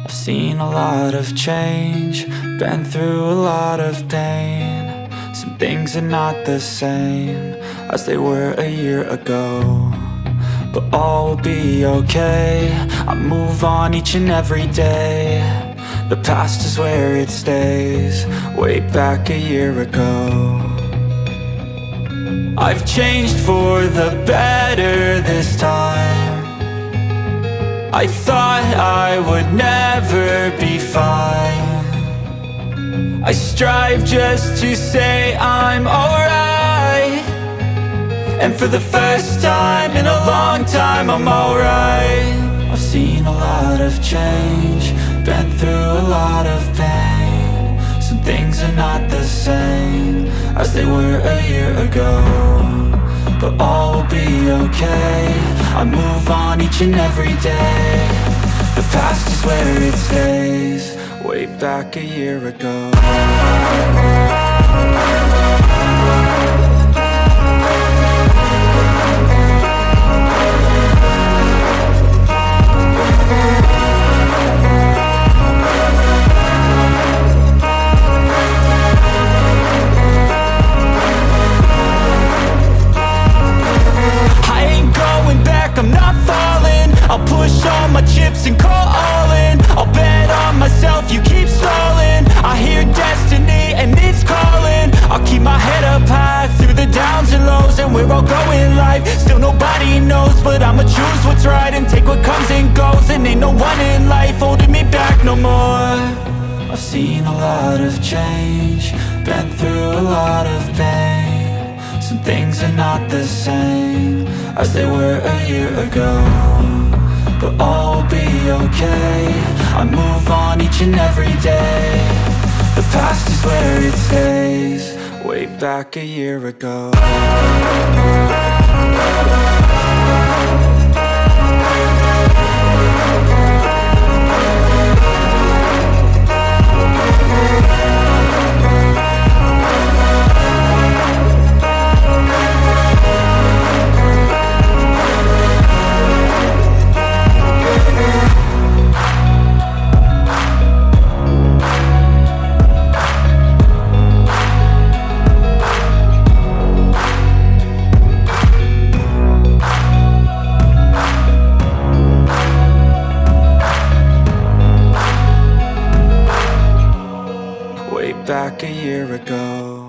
I've seen a lot of change, been through a lot of pain. Some things are not the same as they were a year ago, but all will be okay. I move on each and every day. The past is where it stays, way back a year ago. I've changed for the better this time. I thought I would never be fine. I strive just to say I'm alright, and for the first time in a long time I'm alright. I've seen a lot of change, been through a lot of pain. Some things are not the same as they were a year ago, but all will be okay. I move on each and every day. The past is where it stays, way back a year ago. I'm not falling, I'll push all my chips and call all in. I'll bet on myself, you keep stalling. I hear destiny and it's calling. I'll keep my head up high through the downs and lows, and we're all going live. Still nobody knows, but I'ma choose what's right and take what comes and goes. And ain't no one in life holding me back no more. I've seen a lot of change, been through a lot of pain. Some things are not the same as they were a year ago, but all will be okay. I move on each and every day. The past is where it stays, way back a year ago. Back a year ago.